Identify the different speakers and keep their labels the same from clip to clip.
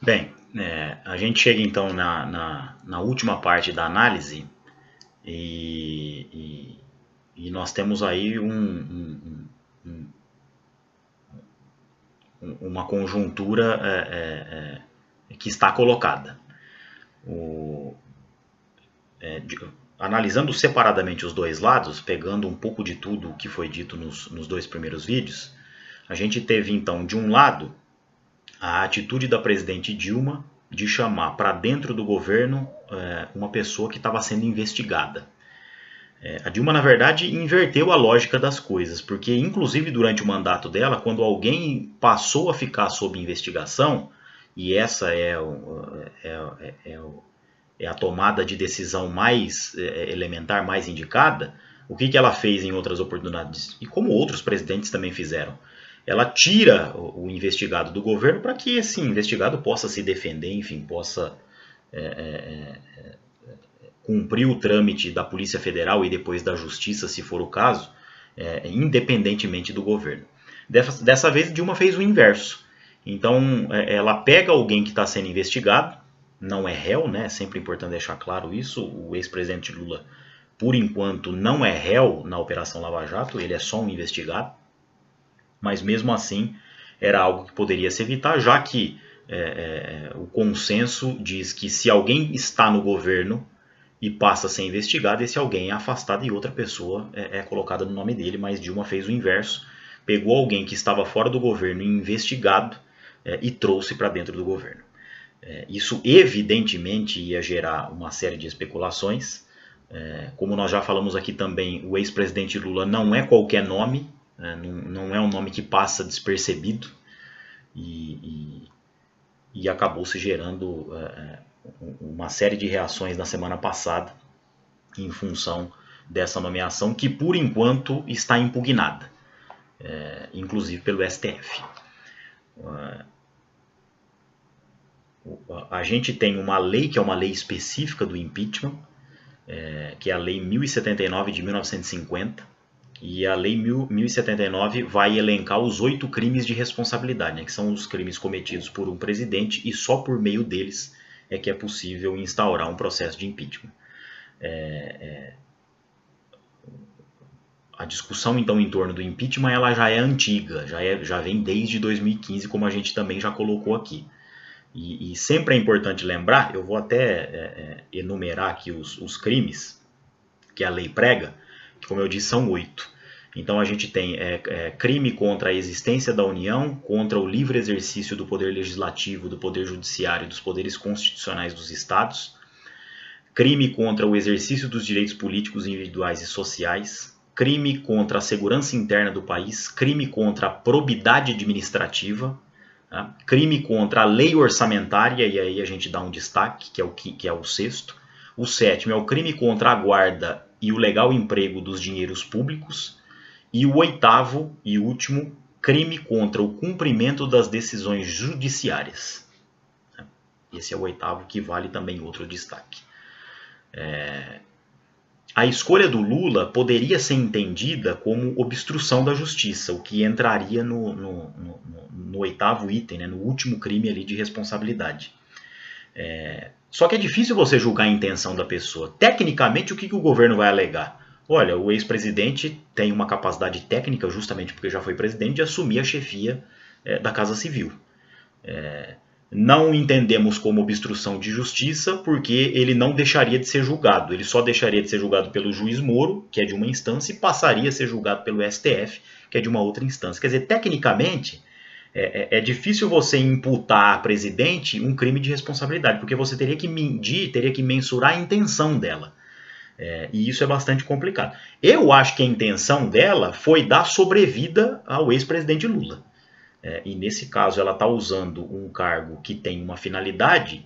Speaker 1: Bem, a gente chega então na última parte da análise e nós temos aí uma conjuntura que está colocada. Analisando separadamente os dois lados, pegando um pouco de tudo o que foi dito nos dois primeiros vídeos, a gente teve então, de um lado, a atitude da presidente Dilma de chamar para dentro do governo uma pessoa que estava sendo investigada. A Dilma, na verdade, inverteu a lógica das coisas, porque inclusive durante o mandato dela, quando alguém passou a ficar sob investigação, e essa é a tomada de decisão mais elementar, mais indicada, o que ela fez em outras oportunidades, e como outros presidentes também fizeram? Ela tira o investigado do governo para que esse investigado possa se defender, enfim, possa cumprir o trâmite da Polícia Federal e depois da Justiça, se for o caso, independentemente do governo. Dessa vez, Dilma fez o inverso. Então, ela pega alguém que está sendo investigado, não é réu, né? É sempre importante deixar claro isso. O ex-presidente Lula, por enquanto, não é réu na Operação Lava Jato, ele é só um investigado. Mas mesmo assim, era algo que poderia se evitar, já que o consenso diz que se alguém está no governo e passa a ser investigado, esse alguém é afastado e outra pessoa é colocada no nome dele, mas Dilma fez o inverso, pegou alguém que estava fora do governo investigado e trouxe para dentro do governo. Isso evidentemente ia gerar uma série de especulações. Como nós já falamos aqui também, o ex-presidente Lula não é qualquer nome, não é um nome que passa despercebido e acabou se gerando uma série de reações na semana passada em função dessa nomeação que por enquanto está impugnada, inclusive pelo STF. A gente tem uma lei que é uma lei específica do impeachment, que é a Lei 1079 de 1950, e a Lei 1079 vai elencar os 8 crimes de responsabilidade, né, que são os crimes cometidos por um presidente e só por meio deles é que é possível instaurar um processo de impeachment. A discussão então em torno do impeachment ela já é antiga, já vem desde 2015, como a gente também já colocou aqui. E sempre é importante lembrar, eu vou até enumerar aqui os crimes que a lei prega, que como eu disse são 8. Então a gente tem crime contra a existência da União, contra o livre exercício do poder legislativo, do poder judiciário e dos poderes constitucionais dos Estados, crime contra o exercício dos direitos políticos individuais e sociais, crime contra a segurança interna do país, crime contra a probidade administrativa, tá? Crime contra a lei orçamentária, e aí a gente dá um destaque, que é o 6º. O 7º é o crime contra a guarda e o legal emprego dos dinheiros públicos. E o 8º e último, crime contra o cumprimento das decisões judiciárias. Esse é o 8º, que vale também outro destaque. A escolha do Lula poderia ser entendida como obstrução da justiça, o que entraria no 8º item, né, no último crime ali de responsabilidade. Só que é difícil você julgar a intenção da pessoa. Tecnicamente, o que o governo vai alegar? Olha, o ex-presidente tem uma capacidade técnica, justamente porque já foi presidente, de assumir a chefia da Casa Civil. Não entendemos como obstrução de justiça, porque ele não deixaria de ser julgado. Ele só deixaria de ser julgado pelo juiz Moro, que é de uma instância, e passaria a ser julgado pelo STF, que é de uma outra instância. Quer dizer, tecnicamente, é difícil você imputar a presidente um crime de responsabilidade, porque você teria que medir, teria que mensurar a intenção dela. E isso é bastante complicado. Eu acho que a intenção dela foi dar sobrevida ao ex-presidente Lula. E nesse caso ela está usando um cargo que tem uma finalidade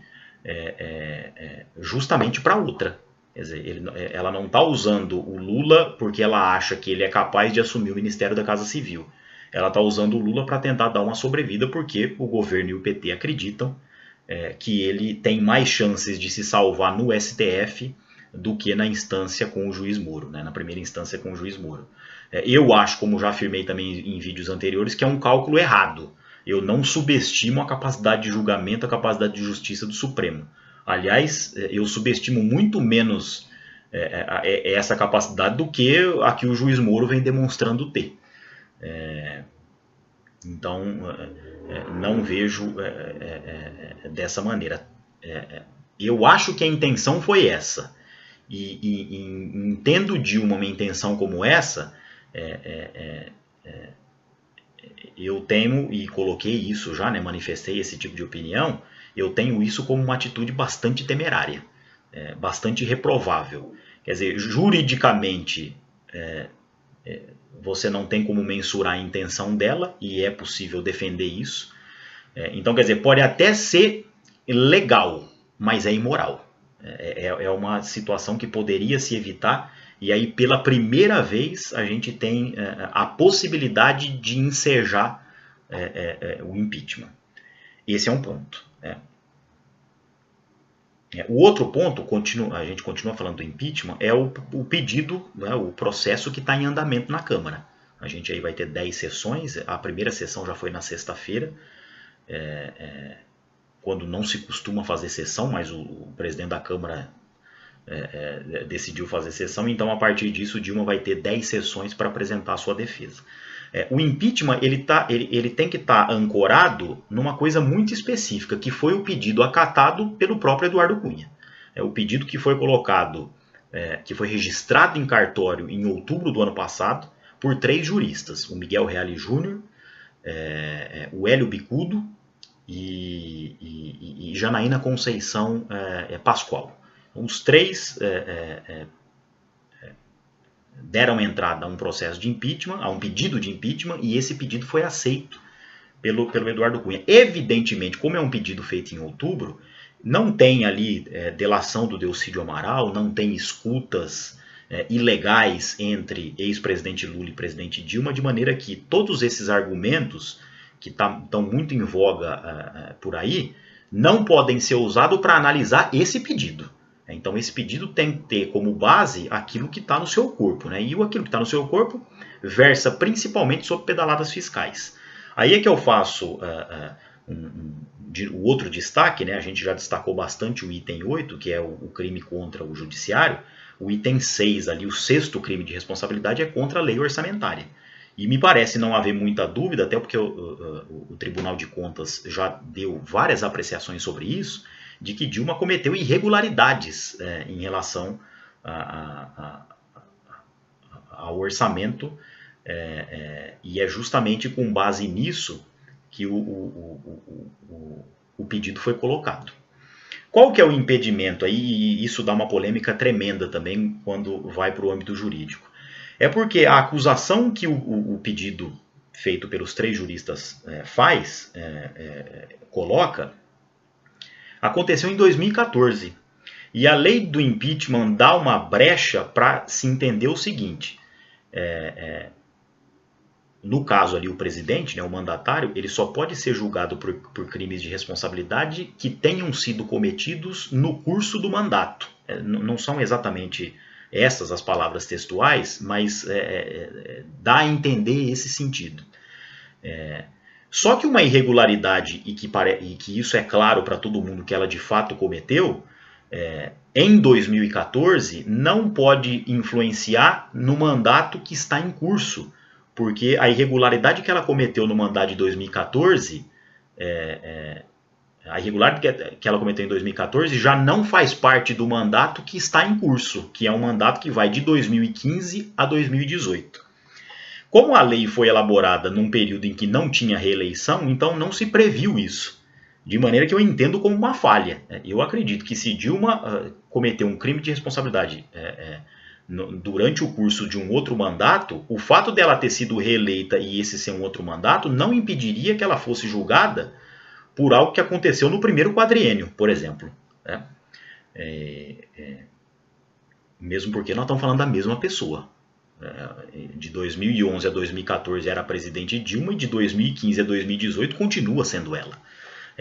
Speaker 1: justamente para outra. Quer dizer, ela não está usando o Lula porque ela acha que ele é capaz de assumir o Ministério da Casa Civil. Ela está usando o Lula para tentar dar uma sobrevida porque o governo e o PT acreditam que ele tem mais chances de se salvar no STF do que na instância com o juiz Moro, né? Na primeira instância com o juiz Moro. Eu acho, como já afirmei também em vídeos anteriores, que é um cálculo errado. eu não subestimo a capacidade de julgamento, a capacidade de justiça do Supremo. Aliás, eu subestimo muito menos essa capacidade do que a que o juiz Moro vem demonstrando ter. Então, não vejo dessa maneira. Eu acho que a intenção foi essa. E entendo Dilma uma intenção como essa, eu tenho, e coloquei isso já, né, manifestei esse tipo de opinião, eu tenho isso como uma atitude bastante temerária, bastante reprovável. Quer dizer, juridicamente, você não tem como mensurar a intenção dela, e é possível defender isso. Então, quer dizer, pode até ser legal, mas é imoral. É uma situação que poderia se evitar, e aí pela primeira vez a gente tem a possibilidade de ensejar o impeachment. Esse é um ponto. O outro ponto, a gente continua falando do impeachment, é o pedido, né, o processo que está em andamento na Câmara. A gente aí vai ter 10 sessões, a primeira sessão já foi na sexta-feira, quando não se costuma fazer sessão, mas o presidente da Câmara decidiu fazer sessão, então a partir disso Dilma vai ter 10 sessões para apresentar a sua defesa. O impeachment ele tem que estar ancorado numa coisa muito específica, que foi o pedido acatado pelo próprio Eduardo Cunha. O pedido que foi colocado, que foi registrado em cartório em outubro do ano passado, por 3 juristas, o Miguel Reale Júnior, o Hélio Bicudo e Janaína Conceição Pascoal. Os 3 deram entrada a um processo de impeachment, a um pedido de impeachment, e esse pedido foi aceito pelo Eduardo Cunha. Evidentemente, como é um pedido feito em outubro, não tem ali delação do Delcídio Amaral, não tem escutas ilegais entre ex-presidente Lula e presidente Dilma, de maneira que todos esses argumentos que estão muito em voga por aí, não podem ser usados para analisar esse pedido. Então esse pedido tem que ter como base aquilo que está no seu corpo, né? E aquilo que está no seu corpo versa principalmente sobre pedaladas fiscais. Aí é que eu faço o outro destaque, né? A gente já destacou bastante o item 8, que é o crime contra o judiciário. O item 6, ali, o 6º crime de responsabilidade, é contra a lei orçamentária. E me parece não haver muita dúvida, até porque o Tribunal de Contas já deu várias apreciações sobre isso, de que Dilma cometeu irregularidades em relação ao orçamento, e é justamente com base nisso que o pedido foi colocado. Qual que é o impedimento aí? E isso dá uma polêmica tremenda também quando vai para o âmbito jurídico. É porque a acusação que o pedido feito pelos 3 juristas coloca, aconteceu em 2014. E a lei do impeachment dá uma brecha para se entender o seguinte. No caso ali, o presidente, né, o mandatário, ele só pode ser julgado por crimes de responsabilidade que tenham sido cometidos no curso do mandato. Não são exatamente essas as palavras textuais, mas dá a entender esse sentido. Só que uma irregularidade, e que isso é claro para todo mundo que ela de fato cometeu, em 2014 não pode influenciar no mandato que está em curso, porque a irregularidade que ela cometeu no mandato de 2014, a irregularidade que ela cometeu em 2014 já não faz parte do mandato que está em curso, que é um mandato que vai de 2015 a 2018. Como a lei foi elaborada num período em que não tinha reeleição, então não se previu isso. De maneira que eu entendo como uma falha. Eu acredito que se Dilma cometeu um crime de responsabilidade durante o curso de um outro mandato, o fato dela ter sido reeleita e esse ser um outro mandato não impediria que ela fosse julgada por algo que aconteceu no primeiro quadriênio, por exemplo. Mesmo porque nós estamos falando da mesma pessoa. De 2011 a 2014 era a presidente Dilma e de 2015 a 2018 continua sendo ela.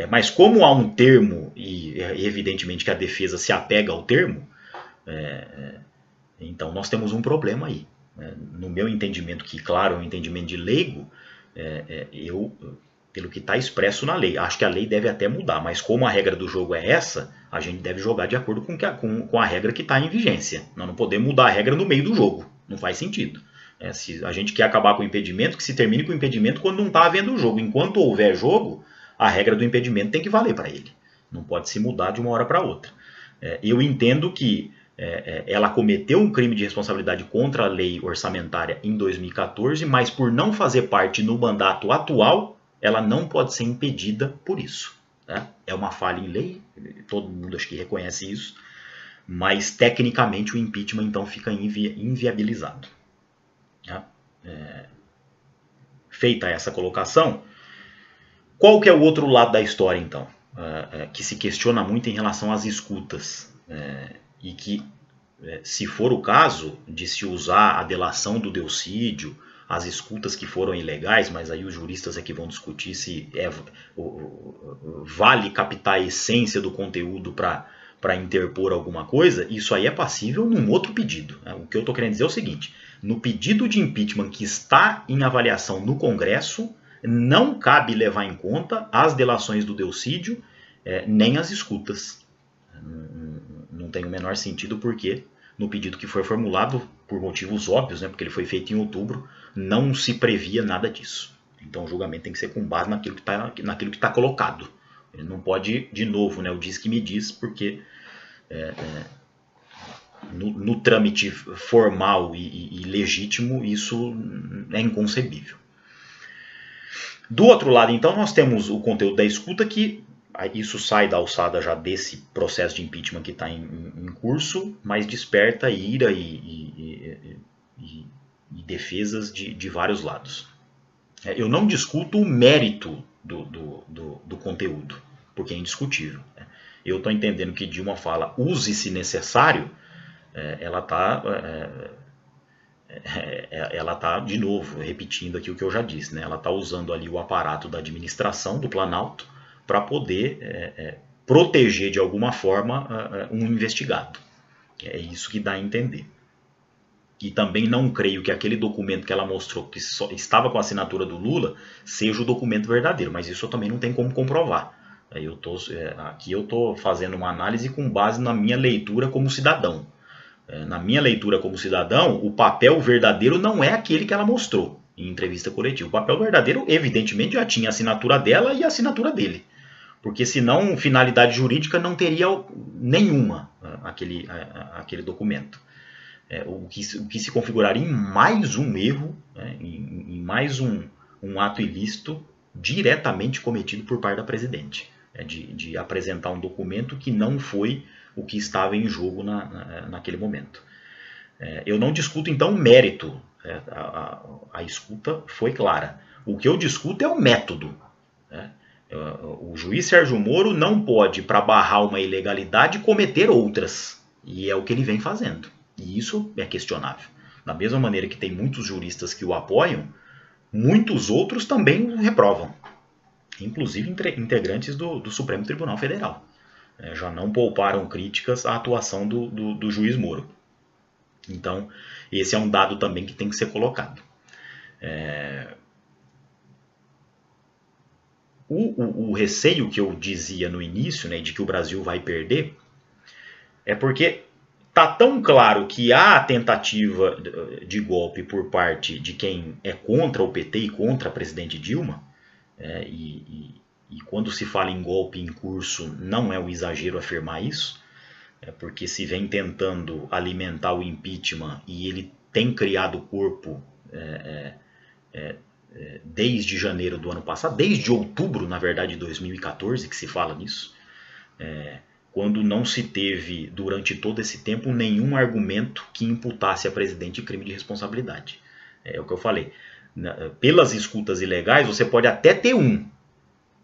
Speaker 1: Mas como há um termo, e evidentemente que a defesa se apega ao termo, então nós temos um problema aí. No meu entendimento, que claro é um entendimento de leigo, eu pelo que está expresso na lei. Acho que a lei deve até mudar, mas como a regra do jogo é essa, a gente deve jogar de acordo com a regra que está em vigência. Nós não podemos mudar a regra no meio do jogo, não faz sentido. Se a gente quer acabar com o impedimento, que se termine com o impedimento quando não está havendo jogo. Enquanto houver jogo, a regra do impedimento tem que valer para ele. Não pode se mudar de uma hora para outra. Eu entendo que ela cometeu um crime de responsabilidade contra a lei orçamentária em 2014, mas por não fazer parte no mandato atual, ela não pode ser impedida por isso. Né? É uma falha em lei, todo mundo acho que reconhece isso, mas tecnicamente o impeachment então fica inviabilizado. Feita essa colocação, qual que é o outro lado da história então? Que se questiona muito em relação às escutas. E que, se for o caso de se usar a delação do Delcídio, as escutas que foram ilegais, mas aí os juristas é que vão discutir se vale captar a essência do conteúdo para interpor alguma coisa, isso aí é passível num outro pedido. O que eu estou querendo dizer é o seguinte, no pedido de impeachment que está em avaliação no Congresso, não cabe levar em conta as delações do Delcídio, nem as escutas. Não tem o menor sentido porque no pedido que foi formulado, por motivos óbvios, porque ele foi feito em outubro, não se previa nada disso. Então o julgamento tem que ser com base naquilo que está colocado. Ele não pode, de novo, o diz que me diz, porque no trâmite formal e legítimo isso é inconcebível. Do outro lado, então, nós temos o conteúdo da escuta que isso sai da alçada já desse processo de impeachment que está em curso, mas desperta ira e defesas de vários lados. Eu não discuto o mérito do conteúdo, porque é indiscutível. Eu estou entendendo que Dilma fala use se necessário, ela está, de novo, repetindo aqui o que eu já disse. Ela está usando ali o aparato da administração do Planalto para poder proteger de alguma forma um investigado. É isso que dá a entender. E também não creio que aquele documento que ela mostrou, que só estava com a assinatura do Lula, seja o documento verdadeiro, mas isso eu também não tenho como comprovar. Aqui eu estou fazendo uma análise com base na minha leitura como cidadão. Na minha leitura como cidadão, o papel verdadeiro não é aquele que ela mostrou em entrevista coletiva. O papel verdadeiro, evidentemente, já tinha a assinatura dela e a assinatura dele. Porque senão, finalidade jurídica não teria nenhuma aquele documento. O que se configuraria em mais um erro, em mais um ato ilícito diretamente cometido por parte da presidente. De apresentar um documento que não foi o que estava em jogo naquele momento. Eu não discuto, então, o mérito. A escuta foi clara. O que eu discuto é o método. O juiz Sérgio Moro não pode, para barrar uma ilegalidade, cometer outras. E é o que ele vem fazendo. E isso é questionável. Da mesma maneira que tem muitos juristas que o apoiam, muitos outros também o reprovam. Inclusive integrantes do Supremo Tribunal Federal. Já não pouparam críticas à atuação do juiz Moro. Então, esse é um dado também que tem que ser colocado. O receio que eu dizia no início, de que o Brasil vai perder, é porque está tão claro que há a tentativa de golpe por parte de quem é contra o PT e contra a presidente Dilma, e quando se fala em golpe em curso, não é um exagero afirmar isso, porque se vem tentando alimentar o impeachment e ele tem criado corpo desde janeiro do ano passado, desde outubro, na verdade, de 2014, que se fala nisso, quando não se teve, durante todo esse tempo, nenhum argumento que imputasse a presidente crime de responsabilidade. É o que eu falei. Pelas escutas ilegais, você pode até ter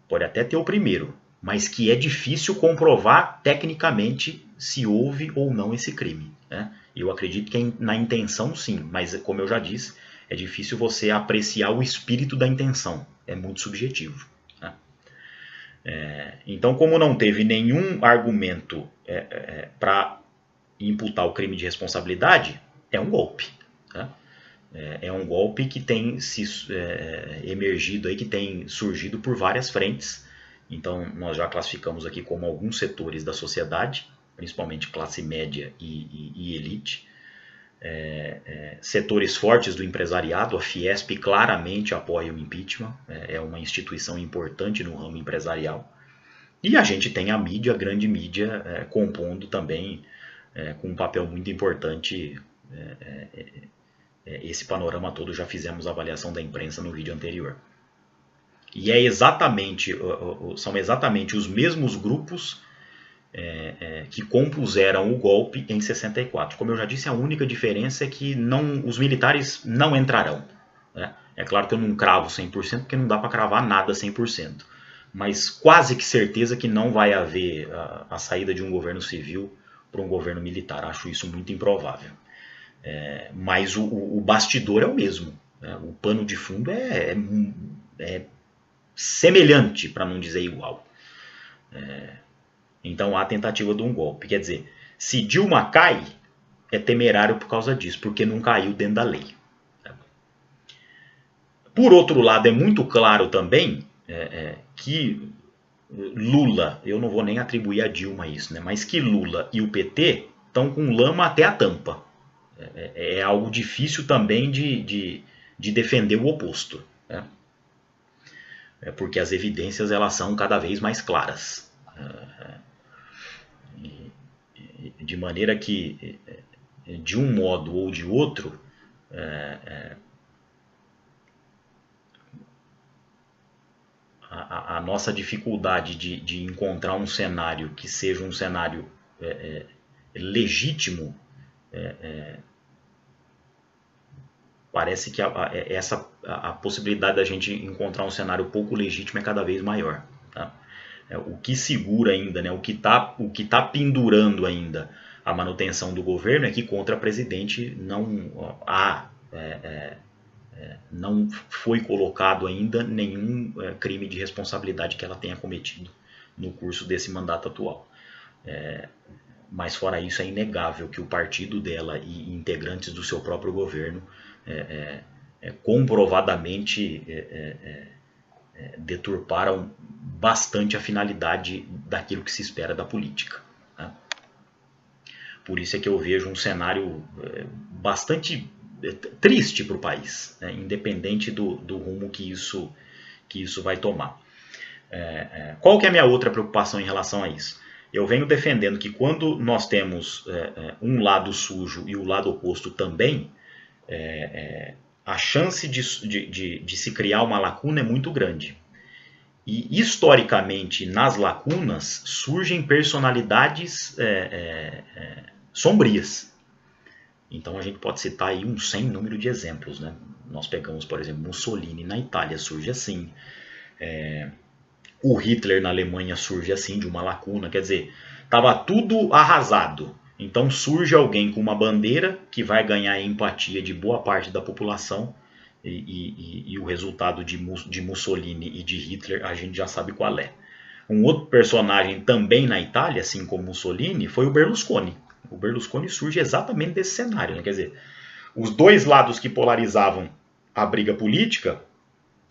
Speaker 1: pode até ter o primeiro, mas que é difícil comprovar tecnicamente se houve ou não esse crime. Eu acredito que na intenção sim, mas como eu já disse, é difícil você apreciar o espírito da intenção, é muito subjetivo. Então, como não teve nenhum argumento para imputar o crime de responsabilidade, é um golpe. É um golpe que tem emergido, aí, que tem surgido por várias frentes. Então, nós já classificamos aqui como alguns setores da sociedade, principalmente classe média e elite. Setores fortes do empresariado, a Fiesp claramente apoia o impeachment, é uma instituição importante no ramo empresarial. E a gente tem a mídia, a grande mídia, compondo também com um papel muito importante esse panorama todo. Já fizemos a avaliação da imprensa no vídeo anterior. E são exatamente os mesmos grupos que compuseram o golpe em 64. Como eu já disse, a única diferença é que os militares não entrarão. Né? É claro que eu não cravo 100%, porque não dá para cravar nada 100%. Mas quase que certeza que não vai haver a saída de um governo civil para um governo militar. Acho isso muito improvável. Mas o bastidor é o mesmo. Né? O pano de fundo é semelhante, para não dizer igual. Então há tentativa de um golpe. Quer dizer, se Dilma cai, é temerário por causa disso, porque não caiu dentro da lei. Por outro lado, é muito claro também que Lula, eu não vou nem atribuir a Dilma isso, né, mas que Lula e o PT estão com lama até a tampa. É algo difícil também de defender o oposto. Né? Porque as evidências elas são cada vez mais claras. De maneira que, de um modo ou de outro, a nossa dificuldade de encontrar um cenário que seja um cenário legítimo, parece que a possibilidade da gente encontrar um cenário pouco legítimo é cada vez maior. Tá? O que segura ainda, né, o que tá pendurando ainda a manutenção do governo é que contra a presidente não foi colocado ainda nenhum crime de responsabilidade que ela tenha cometido no curso desse mandato atual. Mas fora isso, é inegável que o partido dela e integrantes do seu próprio governo comprovadamente deturparam bastante a finalidade daquilo que se espera da política. Né? Por isso é que eu vejo um cenário bastante triste para o país, né? Independente do rumo que isso vai tomar. Qual que é a minha outra preocupação em relação a isso? Eu venho defendendo que quando nós temos um lado sujo e o lado oposto também, a chance de se criar uma lacuna é muito grande. E, historicamente, nas lacunas, surgem personalidades sombrias. Então, a gente pode citar aí um sem número de exemplos. Né? Nós pegamos, por exemplo, Mussolini na Itália, surge assim. O Hitler na Alemanha surge assim, de uma lacuna. Quer dizer, estava tudo arrasado. Então surge alguém com uma bandeira que vai ganhar a empatia de boa parte da população e o resultado de Mussolini e de Hitler a gente já sabe qual é. Um outro personagem também na Itália, assim como Mussolini, foi o Berlusconi. O Berlusconi surge exatamente desse cenário. Né? Quer dizer, os dois lados que polarizavam a briga política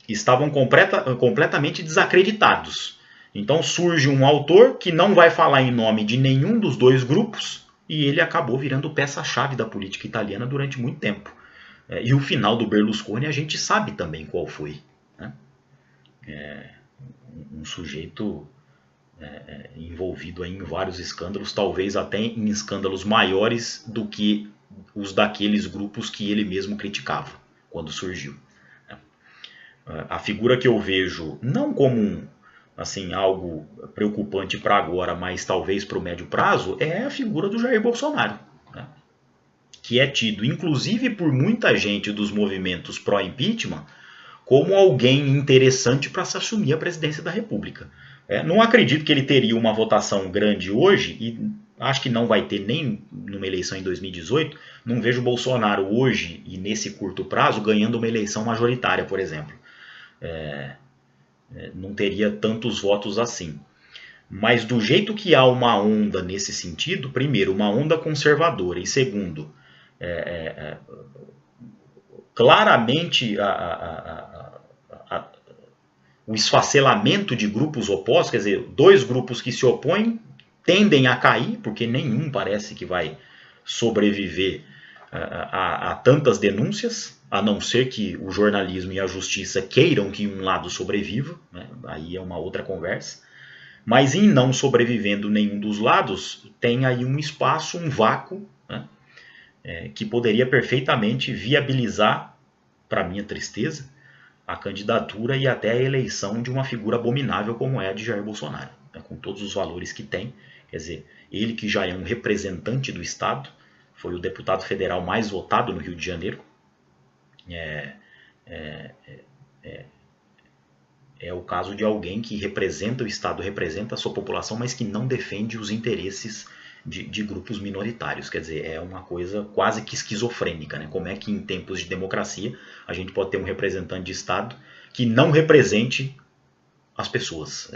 Speaker 1: estavam completamente desacreditados. Então surge um autor que não vai falar em nome de nenhum dos dois grupos e ele acabou virando peça-chave da política italiana durante muito tempo. E o final do Berlusconi a gente sabe também qual foi. Né? Um sujeito envolvido aí em vários escândalos, talvez até em escândalos maiores do que os daqueles grupos que ele mesmo criticava quando surgiu. A figura que eu vejo, não como algo preocupante para agora, mas talvez para o médio prazo, é a figura do Jair Bolsonaro, né? Que é tido, inclusive por muita gente dos movimentos pró-impeachment, como alguém interessante para se assumir a presidência da República. Não acredito que ele teria uma votação grande hoje, e acho que não vai ter nem numa eleição em 2018, não vejo Bolsonaro hoje e nesse curto prazo ganhando uma eleição majoritária, por exemplo. Não teria tantos votos assim. Mas do jeito que há uma onda nesse sentido, primeiro, uma onda conservadora, e segundo, claramente o esfacelamento de grupos opostos, quer dizer, dois grupos que se opõem tendem a cair, porque nenhum parece que vai sobreviver a tantas denúncias, a não ser que o jornalismo e a justiça queiram que um lado sobreviva, né? Aí é uma outra conversa. Mas em não sobrevivendo nenhum dos lados, tem aí um espaço, um vácuo, né? Que poderia perfeitamente viabilizar, para minha tristeza, a candidatura e até a eleição de uma figura abominável como é a de Jair Bolsonaro, né? Com todos os valores que tem. Quer dizer, ele que já é um representante do Estado, foi o deputado federal mais votado no Rio de Janeiro, é o caso de alguém que representa o Estado, representa a sua população, mas que não defende os interesses de grupos minoritários. Quer dizer, é uma coisa quase que esquizofrênica, né? Como é que em tempos de democracia a gente pode ter um representante de Estado que não represente as pessoas?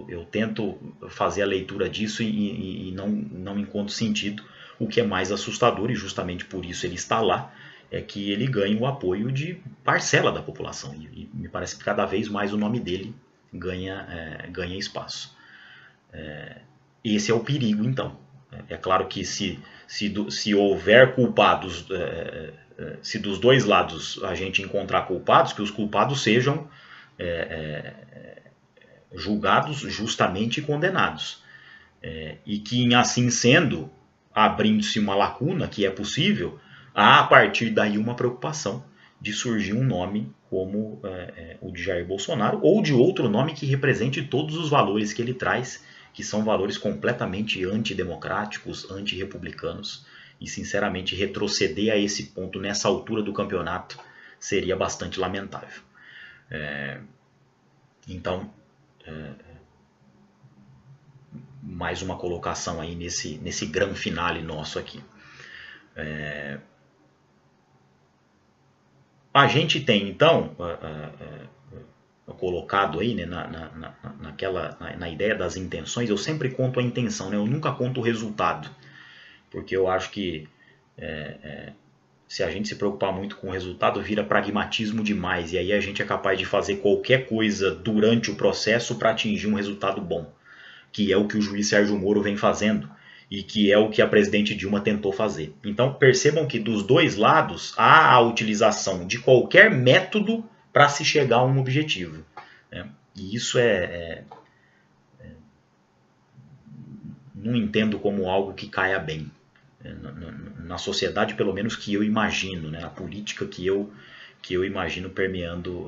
Speaker 1: Eu tento fazer a leitura disso e não encontro sentido. O que é mais assustador, e justamente por isso ele está lá, é que ele ganha o apoio de parcela da população. E me parece que cada vez mais o nome dele ganha espaço. Esse é o perigo, então. É claro que se houver culpados, se dos dois lados a gente encontrar culpados, que os culpados sejam julgados justamente e condenados. E que, em assim sendo, abrindo-se uma lacuna, que é possível, há a partir daí uma preocupação de surgir um nome como o de Jair Bolsonaro, ou de outro nome que represente todos os valores que ele traz, que são valores completamente antidemocráticos, antirrepublicanos, e sinceramente retroceder a esse ponto nessa altura do campeonato seria bastante lamentável. Então, mais uma colocação aí nesse grande finale nosso aqui. A gente tem, então, colocado aí, né, na ideia das intenções, eu sempre conto a intenção, né? Eu nunca conto o resultado, porque eu acho que se a gente se preocupar muito com o resultado, vira pragmatismo demais, e aí a gente é capaz de fazer qualquer coisa durante o processo para atingir um resultado bom, que é o que o juiz Sérgio Moro vem fazendo, e que é o que a presidente Dilma tentou fazer. Então percebam que dos dois lados há a utilização de qualquer método para se chegar a um objetivo, né? E isso não entendo como algo que caia bem na sociedade, pelo menos que eu imagino, né? A política que eu imagino permeando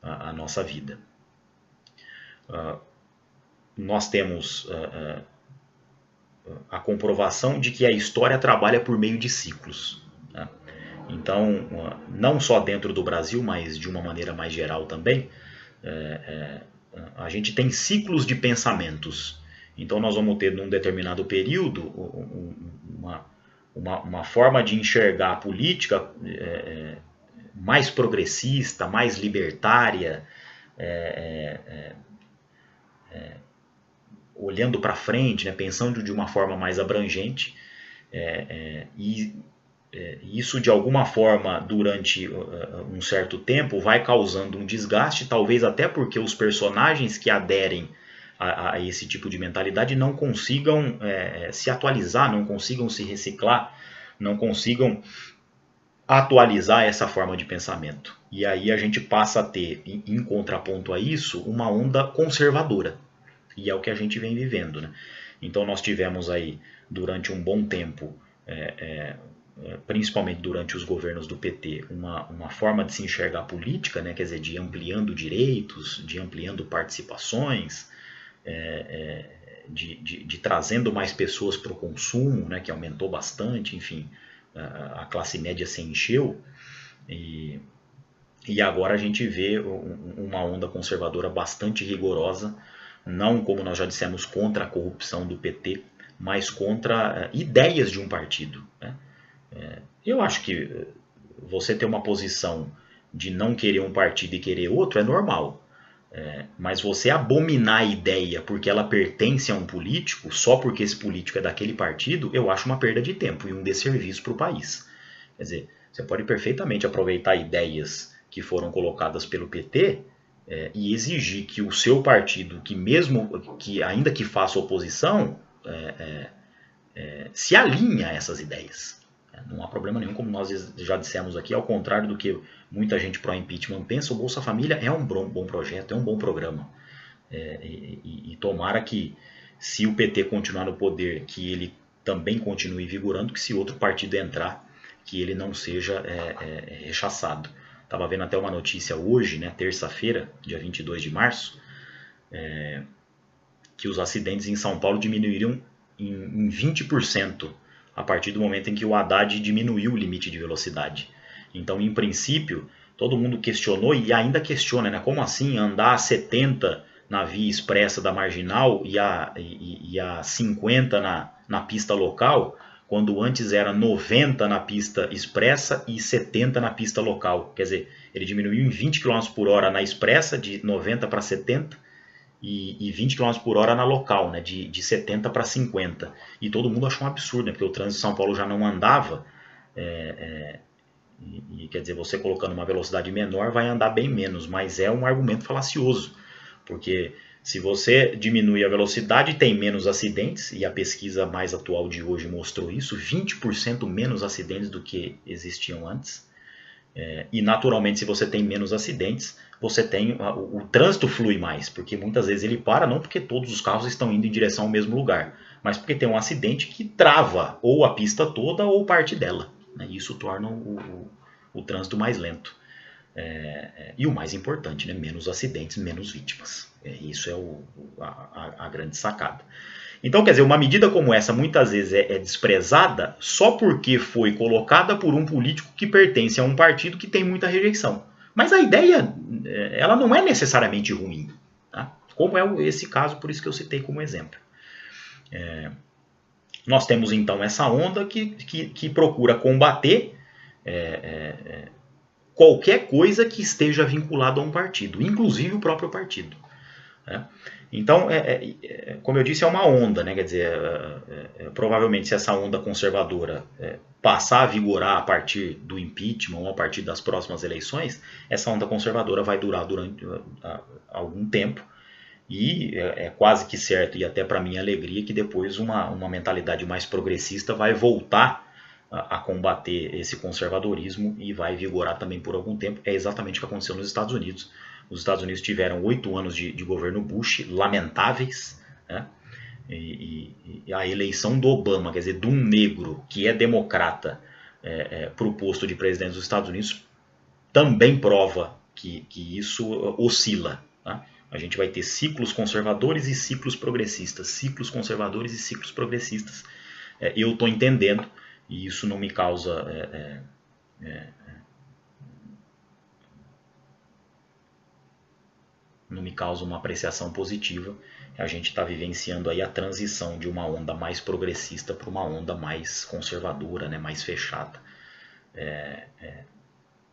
Speaker 1: a nossa vida. Nós temos a comprovação de que a história trabalha por meio de ciclos, né? Então, não só dentro do Brasil, mas de uma maneira mais geral também, a gente tem ciclos de pensamentos. Então nós vamos ter, num determinado período, uma forma de enxergar a política mais progressista, mais libertária, olhando para frente, né, pensando de uma forma mais abrangente, e isso de alguma forma, durante um certo tempo, vai causando um desgaste, talvez até porque os personagens que aderem a esse tipo de mentalidade não consigam se atualizar, não consigam se reciclar, não consigam atualizar essa forma de pensamento. E aí a gente passa a ter, em contraponto a isso, uma onda conservadora. E é o que a gente vem vivendo, né? Então nós tivemos aí, durante um bom tempo, principalmente durante os governos do PT, uma forma de se enxergar a política, né? Quer dizer, de ampliando direitos, de ampliando participações, de trazendo mais pessoas para o consumo, né? Que aumentou bastante, enfim, a classe média se encheu, e agora a gente vê uma onda conservadora bastante rigorosa, não, como nós já dissemos, contra a corrupção do PT, mas contra ideias de um partido, né? Eu acho que você ter uma posição de não querer um partido e querer outro é normal. Mas você abominar a ideia porque ela pertence a um político, só porque esse político é daquele partido, eu acho uma perda de tempo e um desserviço para o país. Quer dizer, você pode perfeitamente aproveitar ideias que foram colocadas pelo PT e exigir que o seu partido, que ainda que faça oposição, se alinhe a essas ideias. Não há problema nenhum, como nós já dissemos aqui, ao contrário do que muita gente pró-impeachment pensa, o Bolsa Família é um bom projeto, é um bom programa. E tomara que, se o PT continuar no poder, que ele também continue vigorando, que se outro partido entrar, que ele não seja rechaçado. Estava vendo até uma notícia hoje, né, terça-feira, dia 22 de março, que os acidentes em São Paulo diminuíram em 20% a partir do momento em que o Haddad diminuiu o limite de velocidade. Então, em princípio, todo mundo questionou e ainda questiona, né? Como assim andar a 70 na via expressa da Marginal e a 50 na pista local, quando antes era 90 na pista expressa e 70 na pista local. Quer dizer, ele diminuiu em 20 km por hora na expressa, de 90 para 70, e 20 km por hora na local, né, de 70 para 50. E todo mundo achou um absurdo, né, porque o trânsito de São Paulo já não andava, e quer dizer, você colocando uma velocidade menor vai andar bem menos, mas é um argumento falacioso, porque se você diminui a velocidade tem menos acidentes, e a pesquisa mais atual de hoje mostrou isso, 20% menos acidentes do que existiam antes. E naturalmente, se você tem menos acidentes, você tem o trânsito flui mais, porque muitas vezes ele para não porque todos os carros estão indo em direção ao mesmo lugar, mas porque tem um acidente que trava ou a pista toda ou parte dela, né? Isso torna o trânsito mais lento. E o mais importante, né? Menos acidentes, menos vítimas. Isso é a grande sacada. Então, quer dizer, uma medida como essa muitas vezes é desprezada só porque foi colocada por um político que pertence a um partido que tem muita rejeição. Mas a ideia, ela não é necessariamente ruim, tá? Como é esse caso, por isso que eu citei como exemplo. Nós temos então essa onda que procura combater qualquer coisa que esteja vinculada a um partido, inclusive o próprio partido. Então, como eu disse, é uma onda, né? Quer dizer, provavelmente se essa onda conservadora passar a vigorar a partir do impeachment ou a partir das próximas eleições, essa onda conservadora vai durar durante algum tempo e é quase que certo, e até para minha alegria, que depois uma mentalidade mais progressista vai voltar a combater esse conservadorismo e vai vigorar também por algum tempo. É exatamente o que aconteceu nos Estados Unidos. Os Estados Unidos tiveram 8 anos de governo Bush, lamentáveis, né? E a eleição do Obama, quer dizer, de um negro que é democrata para o posto de presidente dos Estados Unidos, também prova que isso oscila. Tá? A gente vai ter ciclos conservadores e ciclos progressistas. Ciclos conservadores e ciclos progressistas. Eu estou entendendo, e isso não me causa... não me causa uma apreciação positiva. A gente está vivenciando aí a transição de uma onda mais progressista para uma onda mais conservadora, né, mais fechada,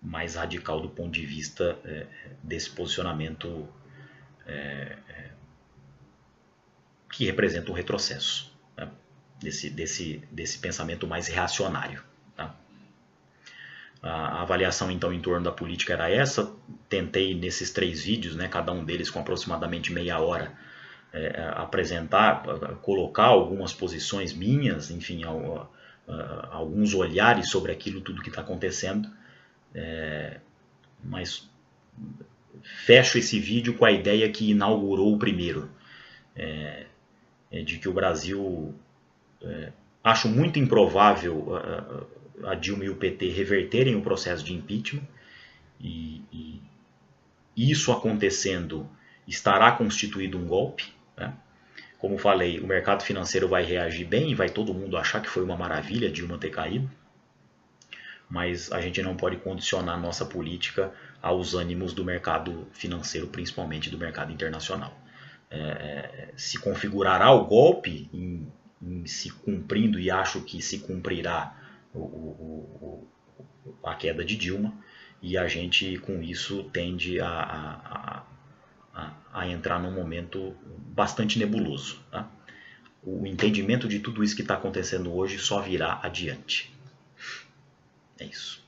Speaker 1: mais radical do ponto de vista desse posicionamento que representa um retrocesso, né, desse pensamento mais reacionário. Tá? A avaliação então em torno da política era essa. Tentei nesses 3 vídeos, né, cada um deles com aproximadamente meia hora, apresentar, colocar algumas posições minhas, enfim, alguns olhares sobre aquilo tudo que está acontecendo, mas fecho esse vídeo com a ideia que inaugurou o primeiro, de que o Brasil, acho muito improvável a Dilma e o PT reverterem o processo de impeachment, e isso acontecendo estará constituído um golpe, né? Como falei, o mercado financeiro vai reagir bem e vai todo mundo achar que foi uma maravilha Dilma ter caído, mas a gente não pode condicionar nossa política aos ânimos do mercado financeiro, principalmente do mercado internacional. Se configurará o golpe em se cumprindo, e acho que se cumprirá a queda de Dilma, e a gente com isso tende a a entrar num momento bastante nebuloso. Tá? O entendimento de tudo isso que está acontecendo hoje só virá adiante. É isso.